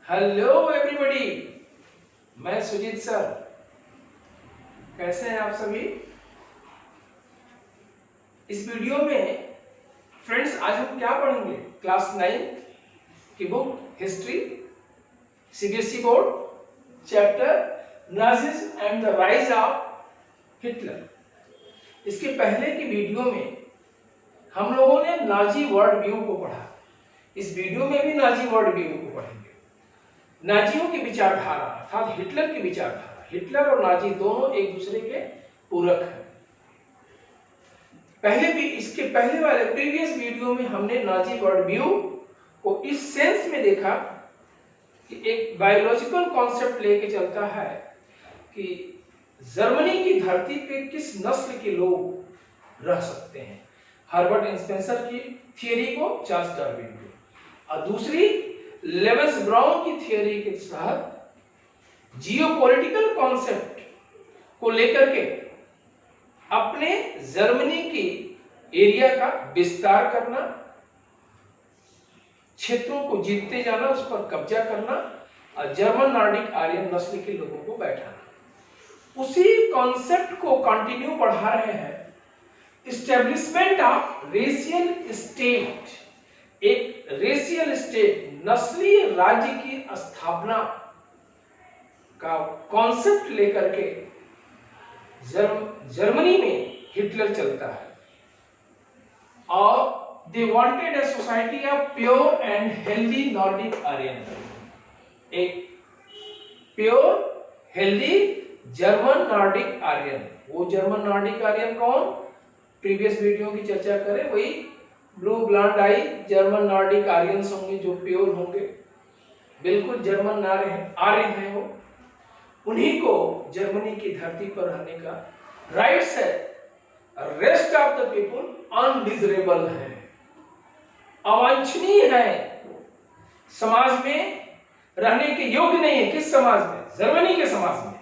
Hello everybody, मैं Sujit sir. कैसे हैं आप सभी? इस वीडियो में फ्रेंड्स आज हम क्या पढ़ेंगे? क्लास 9 की book history, CBSE board, chapter Nazis and the rise of Hitler. इसके पहले की वीडियो में हम लोगों ने नाजी वर्ल्ड व्यू को पढ़ा। इस वीडियो में भी नाजी वर्ल्ड व्यू को पढ़ेंगे। नाजियों की विचारधारा अर्थात हिटलर की विचारधारा। हिटलर और नाजी दोनों एक दूसरे के पूरक हैं। इसके पहले वाले प्रीवियस वीडियो में हमने नाजी वर्ल्ड व्यू को इस सेंस में देखा कि एक बायोलॉजिकल कॉन्सेप्ट लेके चलता है कि जर्मनी की धरती पे किस नस्ल के लोग रह सकते हैं। हर्बर्ट स्पेंसर की थियरी को, चार्ल्स डार्विन को, और दूसरी लेवेंस ब्राउन की थियरी के तहत जियोपॉलिटिकल कॉन्सेप्ट को लेकर के अपने जर्मनी की एरिया का विस्तार करना, क्षेत्रों को जीतते जाना, उस पर कब्जा करना और जर्मन नॉर्डिक आर्यन नस्ल के लोगों को बैठाना। उसी कॉन्सेप्ट को कंटिन्यू बढ़ा रहे हैं। इस्टेब्लिशमेंट ऑफ रेशियल स्टेट, एक रेशियल स्टेट नस्लीय राज्य की स्थापना का कॉन्सेप्ट लेकर के जर्मनी में हिटलर चलता है। और they wanted a society of pure and healthy Nordic Aryan, एक pure healthy German Nordic Aryan. वो जर्मन नॉर्डिक आर्यन कौन? प्रीवियस वीडियो की चर्चा करें, वही ब्लू ब्लॉन्ड आई जर्मन नॉर्डिक आर्यंस होंगे जो प्योर होंगे, बिल्कुल जर्मन आर्य हैं वो। उन्हीं को जर्मनी की धरती पर रहने का राइट्स है। Rest of the people undesirable है, अवांछनीय है, समाज में रहने के योग्य नहीं है। किस समाज में? जर्मनी के समाज में।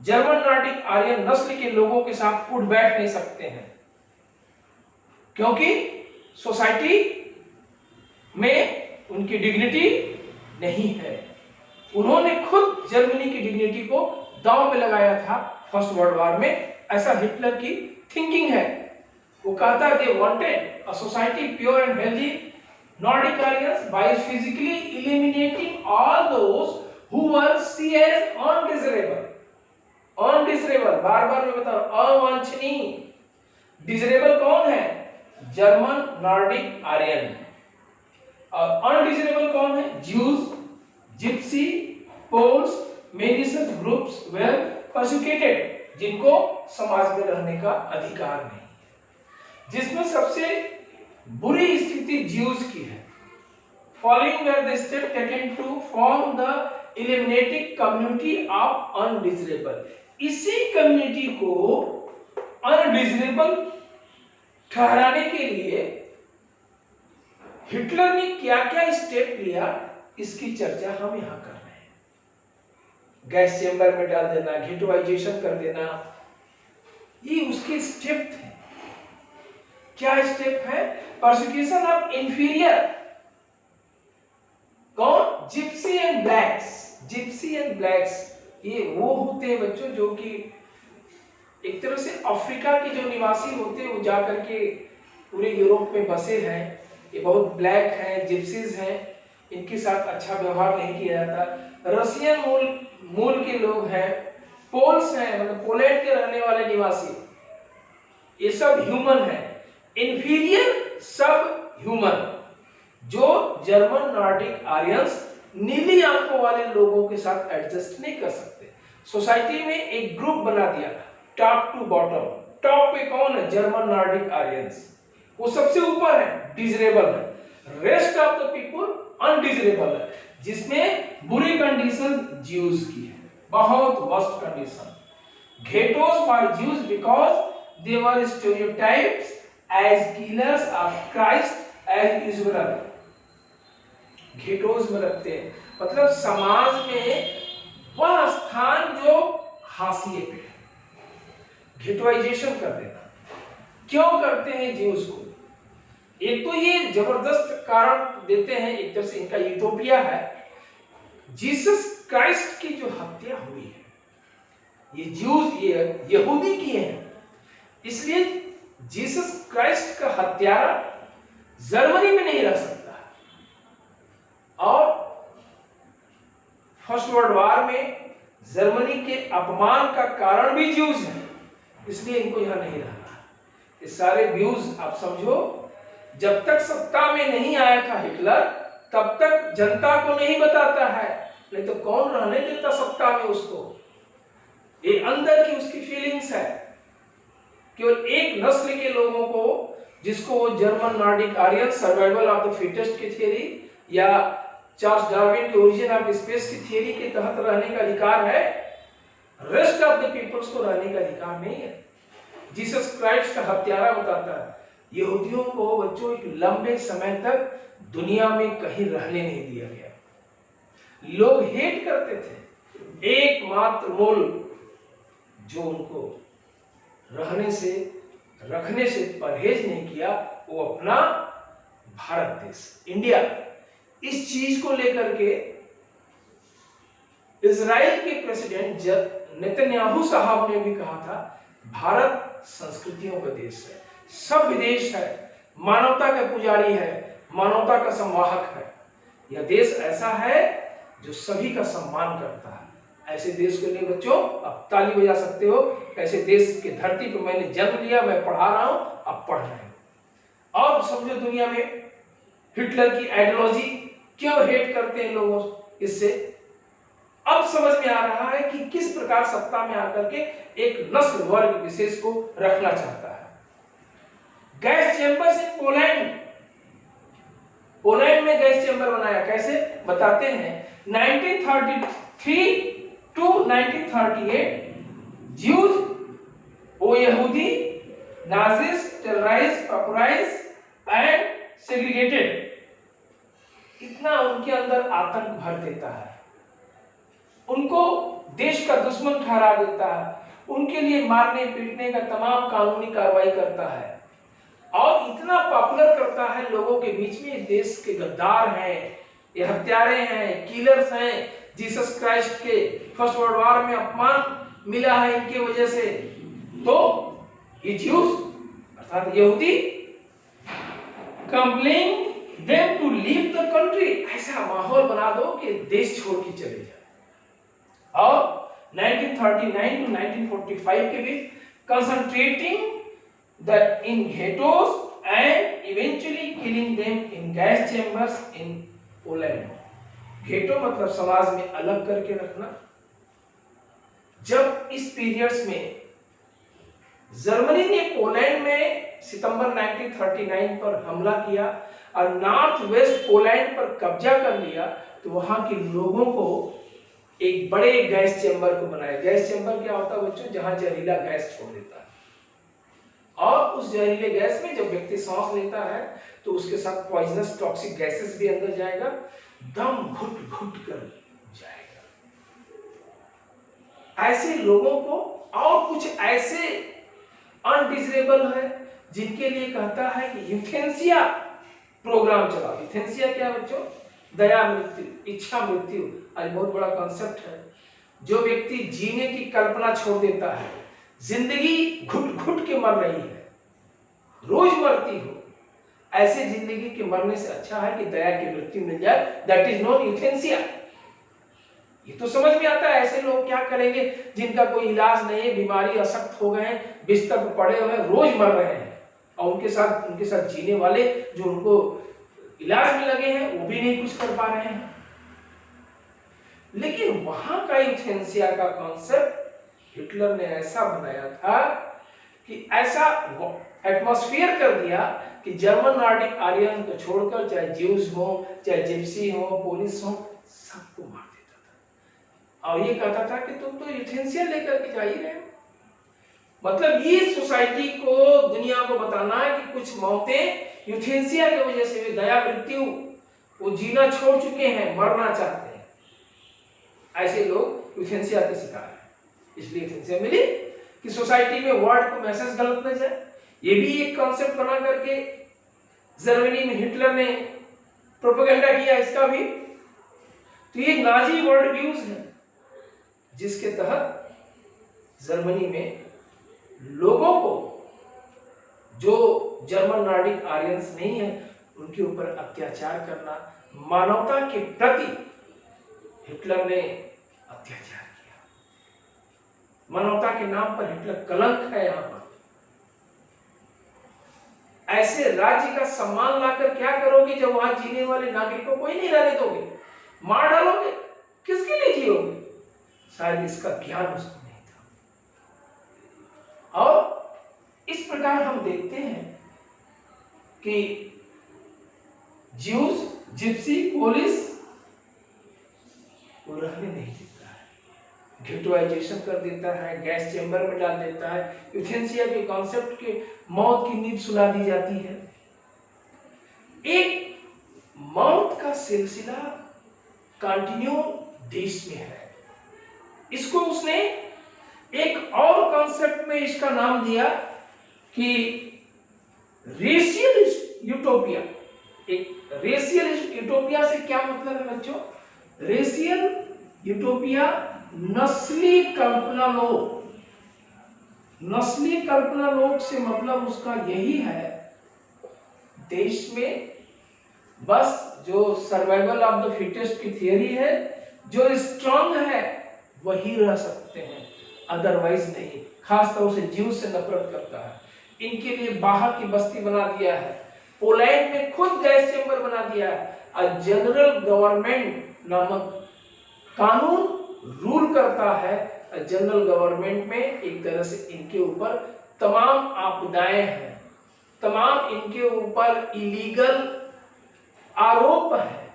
जर्मन नॉर्डिक आर्यन नस्ल के लोगों के साथ उठ बैठ नहीं सकते हैं, क्योंकि सोसाइटी में उनकी डिग्निटी नहीं है। उन्होंने खुद जर्मनी की डिग्निटी को दांव पे लगाया था फर्स्ट वर्ल्ड वॉर में। ऐसा हिटलर की थिंकिंग है। वो कहता है they wanted a society pure and healthy Nordic Aryans by physically eliminating all those who were see as undesirable. Undesirable, बार-बार मैं बता रहा हूं, अवांछनीय। डिजरेबल कौन है? German Nordic Aryan. और अनडिजरेबल कौन है? Jews, Gypsy, Poles, many such groups were persecuted, जिनको समाज में रहने का अधिकार नहीं है। जिसमें सबसे बुरी स्थिति ज्यूज की है। Following were the step taken to form the eliminating community of undesirable. इसी कम्युनिटी को अनडिजरेबल ठहराने के लिए हिटलर ने क्या क्या स्टेप लिया, इसकी चर्चा हम यहां कर रहे हैं। गैस चेंबर में डाल देना, घेटोइजेशन कर देना, ये उसके स्टेप थे। क्या स्टेप है? Persecution of inferior. कौन? Gypsy and blacks. Gypsy and blacks ये वो होते हैं बच्चों जो कि एक तरह से अफ्रीका के जो निवासी होते हैं, वो जाकर के पूरे यूरोप में बसे हैं। ये बहुत ब्लैक हैं, जिप्सीज हैं, इनके साथ अच्छा व्यवहार नहीं किया जाता। रशियन मूल के लोग हैं, पोल्स हैं, मतलब पोलैंड के रहने वाले निवासी, ये सब ह्यूमन है। इंफीरियर सब ह्यूमन, जो जर्मन नॉर्डिक आर्यंस नीली आंखों वाले लोगों के साथ एडजस्ट नहीं कर सकते। सोसाइटी में एक ग्रुप बना दिया, टॉप टू बॉटम। टॉप पे कौन है? जर्मन नॉर्डिक आर्यंस, वो सबसे ऊपर है, डिजरेबल है। Rest of the people undesirable है, जिसमें बुरी कंडीशन ज्यूज की है, बहुत worst condition. Ghettos for Jews because they were stereotypes as killers of Christ as Israel. Ghettos में रखते हैं, मतलब समाज में वह स्थान जो हाशिए पे है। घेटोइजेशन कर देना। क्यों करते हैं ज्यूज को? एक तो ये जबरदस्त कारण देते हैं, एक तरह से इनका यूटोपिया है जीसस क्राइस्ट की जो हत्या हुई है ये ज्यूज ये यहूदी किए हैं, इसलिए जीसस क्राइस्ट का हत्यारा जर्मनी में नहीं रह सकता। और फर्स्ट वर्ल्ड वॉर में जर्मनी के अपमान का कारण भी ज्यूज है, इसलिए इनको यहां नहीं रहना। ये सारे व्यूज आप समझो, जब तक सत्ता में नहीं आया था हिटलर तब तक जनता को नहीं बताता है, नहीं तो कौन रहने देता सत्ता में उसको। ये अंदर की उसकी फीलिंग्स है। केवल एक नस्ल के लोगों को, जिसको वो German Nordic Aryan survival of the fittest की थियरी या चार्ल्स डार्विन के ओरिजिन ऑफ स्पेस की थियरी के तहत रहने का अधिकार है, रेस्ट ऑफ द पीपल्स को रहने का अधिकार नहीं है। जीसस क्राइस्ट का हत्यारा बताता है यहूदियों को बच्चों एक लंबे समय तक दुनिया में कहीं रहने नहीं दिया गया। लोग हेट करते थे। एकमात्र मुल्क जो उनको रखने से परहेज नहीं किया वो अपना भारत देश, इंडिया। इस चीज को लेकर के इजराइल के प्रेसिडेंट नेतन्याहू साहब ने भी कहा था भारत संस्कृतियों का देश है, सभ्य देश है, मानवता का पुजारी है, मानवता का संवाहक है। यह देश ऐसा है जो सभी का सम्मान करता है। ऐसे देश के लिए बच्चों आप ताली बजा सकते हो। ऐसे देश की धरती पर मैंने जन्म लिया, मैं पढ़ा रहा हूं, आप पढ़ रहे हो। और समझो दुनिया में हिटलर की आइडियोलॉजी क्यों हेट करते हैं लोग, इससे अब समझ में आ रहा है कि किस प्रकार सत्ता में आकर के एक नस्ल वर्ग विशेष को रखना चाहता है। गैस चेंबर्स इन पोलैंड में गैस चेंबर बनाया, कैसे बताते हैं। 1933 to 1938 Jews, वो यहूदी, नाजिस, टेरराइज, पापुराइज एंड सेग्रीगेटेड, इतना उनके अंदर आतंक भर देता है, उनको देश का दुश्मन ठहरा देता है, उनके लिए मारने पीटने का तमाम कानूनी कार्रवाई करता है और इतना पॉपुलर करता है लोगों के बीच में। देश के गद्दार हैं, ये हत्यारे हैं, किलर्स हैं। जीसस क्राइस्ट के फर्स्ट वर्ल्ड वॉर में अपमान मिला है इनके वजह से। तो ये ज्यूज अर्थात यहूदी compel them to leave the country, ऐसा माहौल बना दो कि देश छोड़ के चले जाए। और 1939 to 1945 के बीच concentrating the in ghettos and eventually killing them in gas chambers in Poland. Ghetto मतलब समाज में अलग करके रखना। जब इस पीरियड्स में जर्मनी ने पोलैंड में सितंबर 1939 पर हमला किया और नॉर्थ वेस्ट पोलैंड पर कब्जा कर लिया, तो वहां के लोगों को एक बड़े गैस चेंबर को बनाया। गैस चेंबर क्या होता है बच्चों, जहां जहरीला गैस छोड़ देता है और उस जहरीले गैस में जब व्यक्ति सांस लेता है तो उसके साथ पॉइजनस टॉक्सिक गैसेस भी अंदर जाएगा, दम घुट घुट कर जाएगा। ऐसे लोगों को और कुछ ऐसे अनडिजरेबल है जिनके लिए कहता है कि यूथेनेसिया प्रोग्राम चलाओ। यूथेनेसिया क्या बच्चों, दया मृत्यु, इच्छा मृत्यु, आज बहुत बड़ा कॉन्सेप्ट है। जो व्यक्ति जीने की कल्पना छोड़ देता है, जिंदगी घुट घुट के मर रही है, रोज मरती हो, ऐसे जिंदगी के मरने से अच्छा है कि दया की मृत्यु मिल जाए। That is not euthanasia. ये तो समझ में आता है ऐसे लोग क्या करेंगे जिनका कोई इलाज नहीं है, बीमारी अशक्त हो गए हैं, बिस्तर पर पड़े हुए हैं, रोज मर रहे हैं, और उनके साथ जीने वाले जो उनको इलाज में लगे हैं वो भी नहीं कुछ कर पा रहे हैं। लेकिन वहां का यूथेनेसिया का कॉन्सेप्ट हिटलर ने ऐसा बनाया था कि ऐसा एटमॉस्फेयर कर दिया कि जर्मन नॉर्डिक आर्यन को छोड़कर चाहे ज्यूज हो, चाहे जिप्सी हो, पोलिस हो, सबको मार देता था। और ये कहता था कि तुम तो यूथेनेसिया लेकर के जा ही रहे हो। मतलब ये सोसाइटी को, दुनिया को बताना है कि कुछ मौतें यूथेनेसिया की वजह से भी, दया मृत्यु, वो जीना छोड़ चुके हैं, मरना चाहते हैं। ऐसे लोग यूथेनेसिया के शिकार हैं। इसलिए यूथेनेसिया मिली कि सोसाइटी में वर्ड को मैसेज गलत न जाए। ये भी एक कॉन्सेप्ट बना करके जर्मनी में हिटलर ने प्रोपेगेंडा किया इसका भी। तो ये नाजी वर्ल्ड व्यूज है जिसके तहत जर्मनी में लोगों को, जो जर्मन नॉर्डिक आर्यंस नहीं है, उनके ऊपर अत्याचार करना, मानवता के प्रति हिटलर ने अत्याचार किया। मानवता के नाम पर हिटलर कलंक है। यहां पर ऐसे राज्य का सम्मान लाकर क्या करोगे जब वहां जीने वाले नागरिकों को ही नहीं रहने दोगे, मार डालोगे, किसके लिए जियोगे? शायद इसका ज्ञान उसको नहीं था। और इस प्रकार हम देखते हैं कि ज्यूज, जिप्सी, पोलिस वो रहने नहीं देता है, ग्हेटोइजेशन कर देता है, गैस चेंबर में डाल देता है, यूथेनेसिया के कॉन्सेप्ट के मौत की नींद सुला दी जाती है। एक मौत का सिलसिला कंटिन्यू देश में है। इसको उसने एक और कॉन्सेप्ट में इसका नाम दिया कि रेशियल यूटोपिया। एक रेशियल यूटोपिया से क्या मतलब है बच्चों? रेशियल यूटोपिया नस्ली कल्पना लोक। नस्ली कल्पना लोक से मतलब उसका यही है, देश में बस जो सर्वाइवल ऑफ द फिटेस्ट की थियरी है, जो स्ट्रांग है वही रह सकते हैं, अदरवाइज नहीं। खासतौर से जीव से नफरत करता है। इनके लिए बाहर की बस्ती बना दिया है, पोलैंड में खुद गैस चेंबर बना दिया है, और जनरल गवर्नमेंट नामक कानून रूल करता है। जनरल गवर्नमेंट में एक तरह से इनके ऊपर तमाम आपदाएं हैं, तमाम इनके ऊपर इलीगल आरोप है,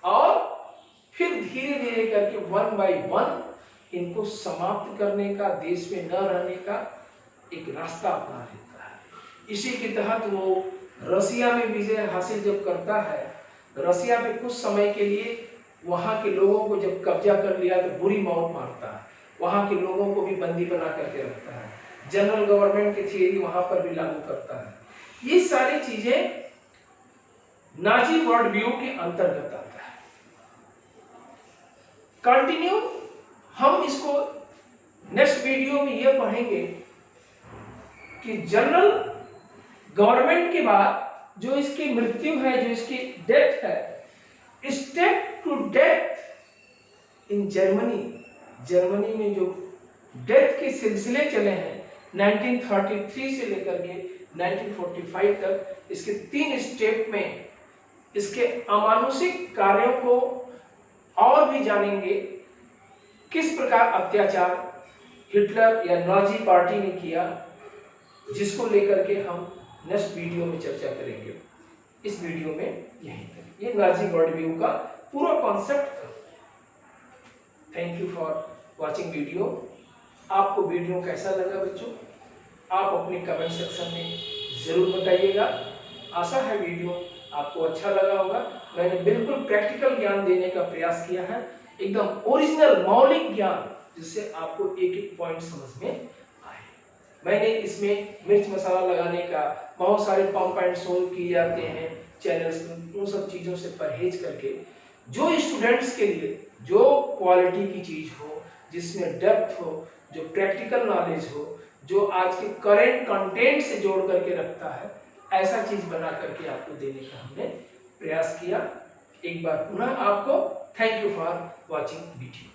और फिर धीरे धीरे करके वन बाय वन इनको समाप्त करने का, देश में न रहने का एक रास्ता अपना लेता है। इसी के तहत वो रसिया में विजय हासिल जब करता है, रसिया में कुछ समय के लिए वहां के लोगों को जब कब्जा कर लिया तो बुरी मौत मारता है, वहां के लोगों को भी बंदी बना करके रखता है, जनरल गवर्नमेंट की थियरी वहां पर भी लागू करता है। ये सारी चीजें नाजी वर्ल्ड व्यू के अंतर्गत आता है। कंटिन्यू हम इसको नेक्स्ट वीडियो में यह पढ़ेंगे कि जनरल गवर्नमेंट के बाद जो इसकी मृत्यु है, जो इसकी डेथ है, step to death in Germany. Germany में जो डेथ के सिलसिले चले हैं 1933 से लेकर के 1945 तक, इसके 3 स्टेप में इसके अमानुषिक कार्यों को और भी जानेंगे। किस प्रकार अत्याचार हिटलर या नाजी पार्टी ने किया, जिसको लेकर के हम नेक्स्ट वीडियो में चर्चा करेंगे। इस वीडियो में यहीं तक। ये नाजी वर्ल्ड व्यू का पूरा कॉन्सेप्ट था। Thank you for watching video. आपको वीडियो कैसा लगा बच्चों, आप अपने कमेंट सेक्शन में जरूर बताइएगा। आशा है वीडियो आपको अच्छा लगा होगा। मैंने बिल्कुल प्रैक्टिकल ज्ञान देने का प्रयास किया है, एकदम ओरिजिनल मौलिक ज्ञान, जिससे आपको एक एक पॉइंट समझ में आए। मैंने इसमें मिर्च मसाला लगाने का, बहुत सारे पंप एंड सोल किए जाते हैं चैनल्स में, उन सब चीज़ों से परहेज करके जो स्टूडेंट्स के लिए जो क्वालिटी की चीज़ हो, जिसमें डेप्थ हो, जो प्रैक्टिकल नॉलेज हो, जो आज के करेंट कंटेंट से जोड़ करके रखता है, ऐसा चीज़ बना करके आपको देने का हमने प्रयास किया। एक बार पुनः आपको thank you for watching video.